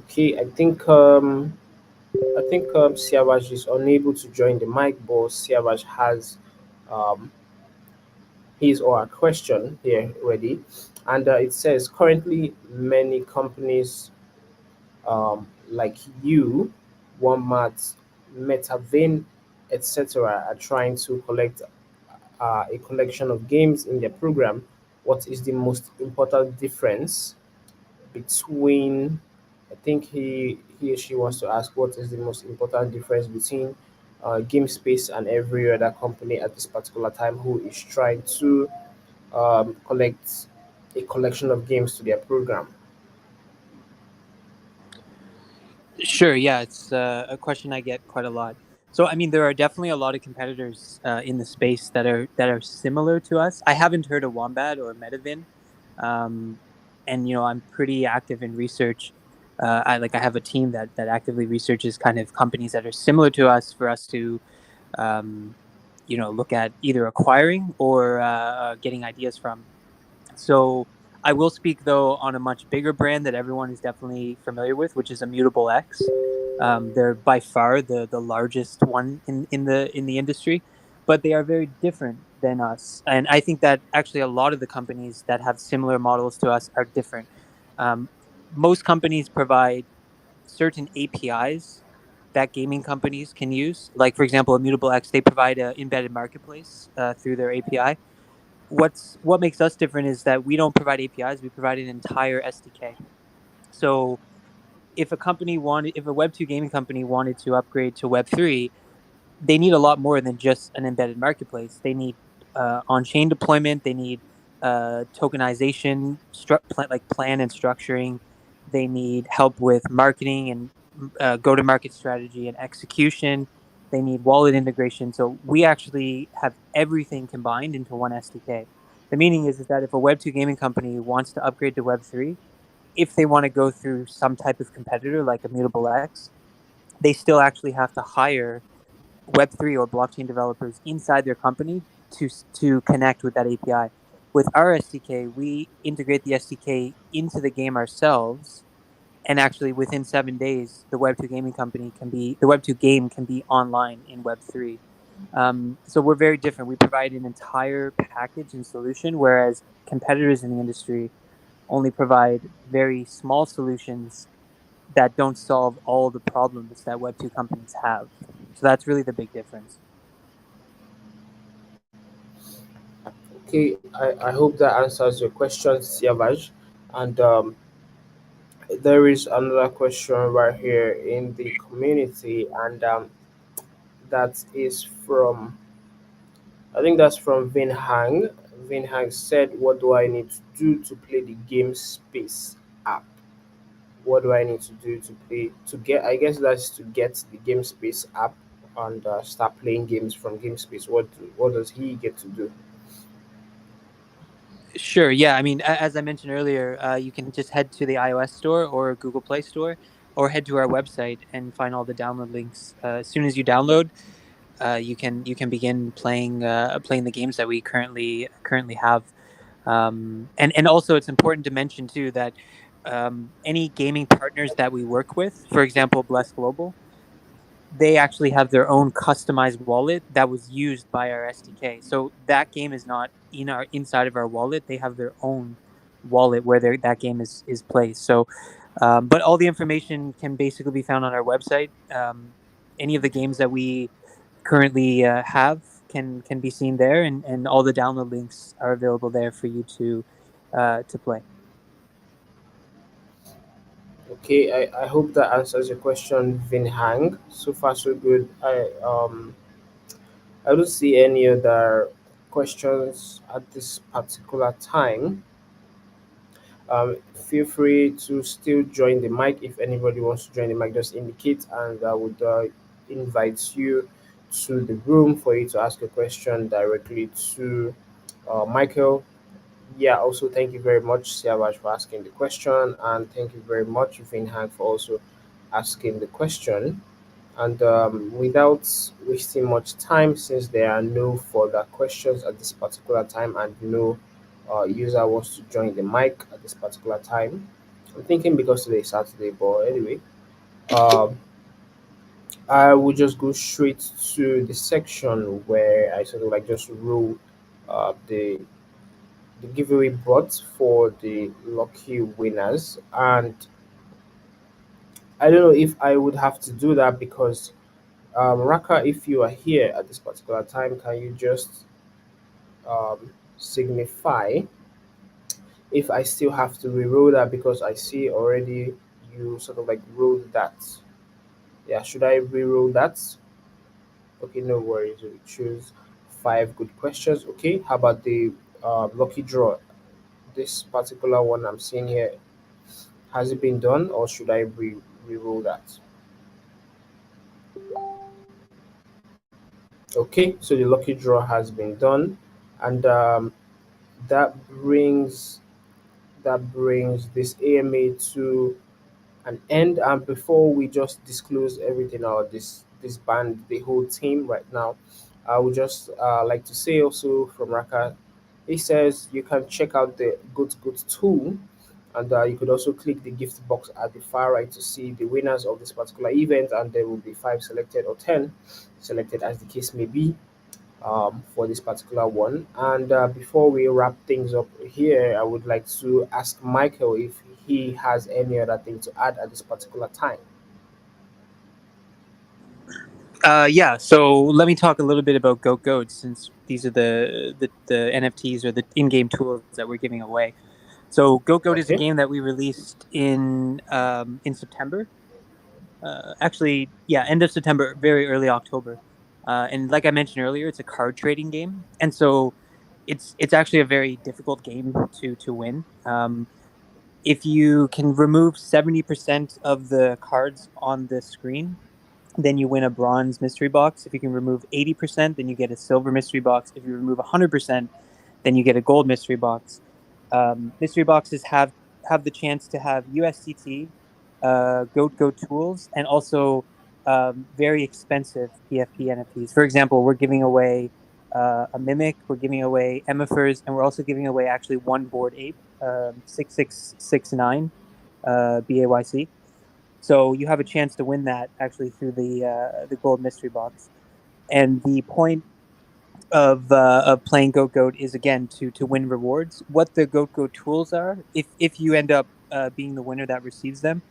Okay, I think Siavash is unable to join the mic, but Siavash has um, his or her question here ready, and it says currently many companies like you, Walmart, Metavin, etc., are trying to collect a collection of games in their program. What is the most important difference between? I think he or she wants to ask what is the most important difference between Game Space and every other company at this particular time who is trying to collect a collection of games to their program. Sure. Yeah, it's a question I get quite a lot. So, I mean, there are definitely a lot of competitors in the space that are similar to us. I haven't heard of Wombat or Metavin, um, and I'm pretty active in research. I have a team that actively researches kind of companies that are similar to us for us to um, look at either acquiring or getting ideas from. So I will speak though on a much bigger brand that everyone is definitely familiar with, which is Immutable X. They're by far the largest one in the industry, but they are very different than us. And I think that actually a lot of the companies that have similar models to us are different. Um, Most companies provide certain APIs that gaming companies can use. Like for example, Immutable X, they provide an embedded marketplace through their API. What makes us different is that we don't provide APIs; we provide an entire SDK. So if a Web2 gaming company wanted to upgrade to Web3, they need a lot more than just an embedded marketplace. They need on-chain deployment. They need tokenization, like plan and structuring. They need help with marketing and go-to-market strategy and execution. They need wallet integration. So we actually have everything combined into one SDK. The meaning is that if a Web2 gaming company wants to upgrade to Web3, if they want to go through some type of competitor like Immutable X, they still actually have to hire Web3 or blockchain developers inside their company to connect with that API. With our SDK, we integrate the SDK into the game ourselves, and actually within 7 days, the Web2 game can be online in Web3. So we're very different. We provide an entire package and solution, whereas competitors in the industry only provide very small solutions that don't solve all the problems that Web2 companies have. So that's really the big difference. Okay, I hope that answers your question, Siavash. And there is another question right here in the community, and that is from, I think that's from Vin Hang. Vin Hang said, "What do I need to do to play the Game Space app? What do I need to do to play to get? I guess that's to get the Game Space app." and start playing games from GameSpace, what does he get to do? Sure. Yeah. I mean, as I mentioned earlier, you can just head to the iOS store or Google Play Store, or head to our website and find all the download links. As soon as you download, you can begin playing the games that we currently have. And also, it's important to mention too that any gaming partners that we work with, for example, Bless Global, they actually have their own customized wallet that was used by our SDK. So that game is not in our inside of our wallet. They have their own wallet where that game is placed. So, but all the information can basically be found on our website. Any of the games that we currently have can be seen there, and all the download links are available there for you to play. Okay, I hope that answers your question, Vinhang. So far, so good. I don't see any other questions at this particular time. Feel free to still join the mic. If anybody wants to join the mic, just indicate, and I would invite you to the room for you to ask a question directly to Michael. Yeah, also thank you very much, Siavash, for asking the question, and thank you very much, Vinhang, for also asking the question. And without wasting much time, since there are no further questions at this particular time and no user wants to join the mic at this particular time, I'm thinking because today is Saturday, but anyway, um, I will just go straight to the section where I sort of like just rule the giveaway bot for the lucky winners. And I don't know if I would have to do that because Raka, if you are here at this particular time, can you just signify if I still have to reroll that because I see already you sort of like rolled that. Yeah, should I reroll that? Okay, no worries. We choose five good questions. Okay, how about the lucky draw? This particular one I'm seeing here, has it been done or should I reroll that? Okay, so the lucky draw has been done, and that brings this AMA to an end. And before we just disclose everything or this band, the whole team right now, I would just like to say also from Raka, he says you can check out the Good tool, and you could also click the gift box at the far right to see the winners of this particular event, and there will be five selected or 10 selected as the case may be for this particular one. And before we wrap things up here, I would like to ask Michael if he has any other thing to add at this particular time. Yeah, so let me talk a little bit about Goat Goat, since these are the NFTs or the in-game tools that we're giving away. So Goat Goat is a Okay. game that we released in September. Actually, yeah, end of September, very early October. And like I mentioned earlier, it's a card trading game, and so it's actually a very difficult game to win. If you can remove 70% of the cards on the screen, then you win a bronze mystery box. If you can remove 80%, then you get a silver mystery box. If you remove 100%, then you get a gold mystery box. Mystery boxes have the chance to have USDT, Goat Goat tools, and also very expensive PFP NFTs. For example, we're giving away a Mimic, we're giving away Emiphers, and we're also giving away actually one Board Ape, 6669 BAYC. So you have a chance to win that actually through the gold mystery box. And the point of playing Goat Goat is again to win rewards. What the Goat Goat tools are, if you end up being the winner that receives them,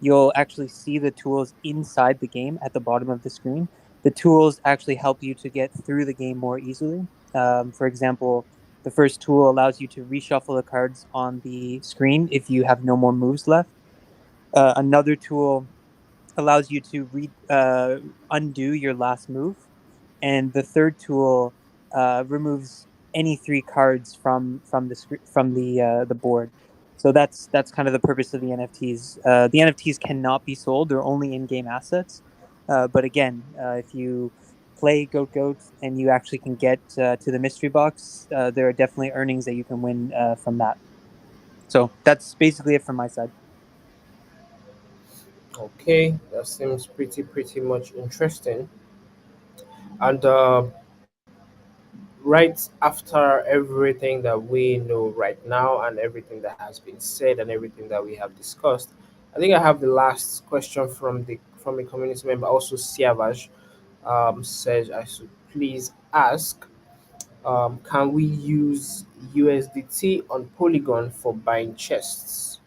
you'll actually see the tools inside the game at the bottom of the screen. The tools actually help you to get through the game more easily. For example, the first tool allows you to reshuffle the cards on the screen if you have no more moves left. Another tool allows you to undo your last move, and the third tool removes any three cards from the board. So that's kind of the purpose of the NFTs. The NFTs cannot be sold; they're only in-game assets. But again, if you play Goat Goat and you actually can get to the mystery box, there are definitely earnings that you can win from that. So that's basically it from my side. Okay, that seems pretty much interesting. And right after everything that we know right now and everything that has been said and everything that we have discussed, I think I have the last question from a community member. Also, Siavash says I should please ask, can we use USDT on Polygon for buying chests?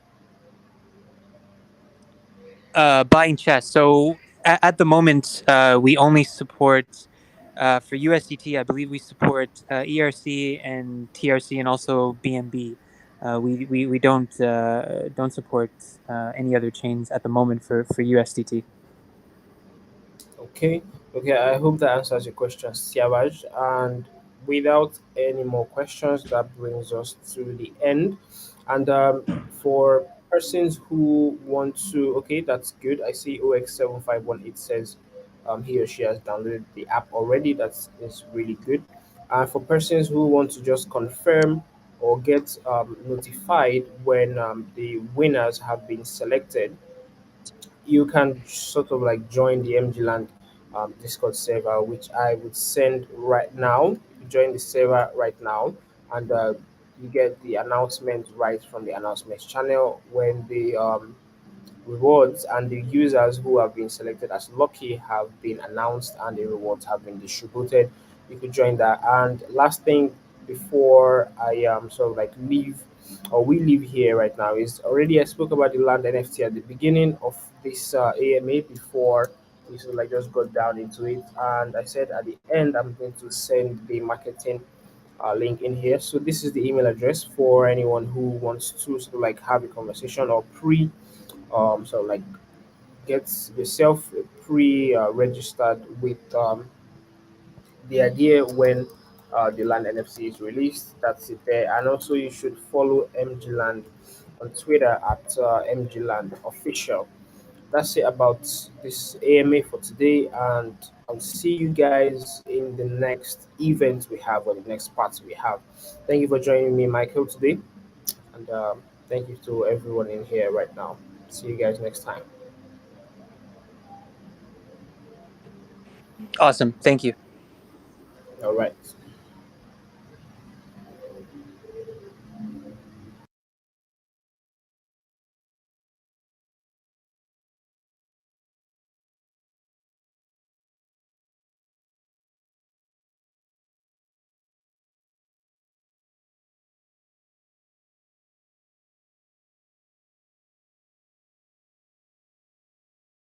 Buying chess. So at the moment, we only support for USDT. I believe we support ERC and TRC and also BNB. We don't support any other chains at the moment for USDT. Okay, okay. I hope that answers your question, Siavaj. And without any more questions, that brings us to the end. And for persons who want to, okay, that's good. I see OX7518 says he or she has downloaded the app already. Is really good. And for persons who want to just confirm or get notified when the winners have been selected, you can sort of like join the MGLand Discord server, which I would send right now. You join the server right now, and you get the announcement right from the announcements channel when the rewards and the users who have been selected as lucky have been announced and the rewards have been distributed. You could join that. And last thing before I sort of like leave or we leave here right now is already I spoke about the land NFT at the beginning of this AMA before we sort of like just got down into it. And I said at the end I'm going to send the marketing link in here. So this is the email address for anyone who wants to sort of like have a conversation or pre so like get yourself pre registered with the idea when the land NFC is released. That's it there. And also you should follow MGLand on Twitter at MGLand official. That's it about this AMA for today, and I'll see you guys in the next event we have or the next parts we have. Thank you for joining me, Michael, today, and thank you to everyone in here right now. See you guys next time. Awesome. Thank you. All right.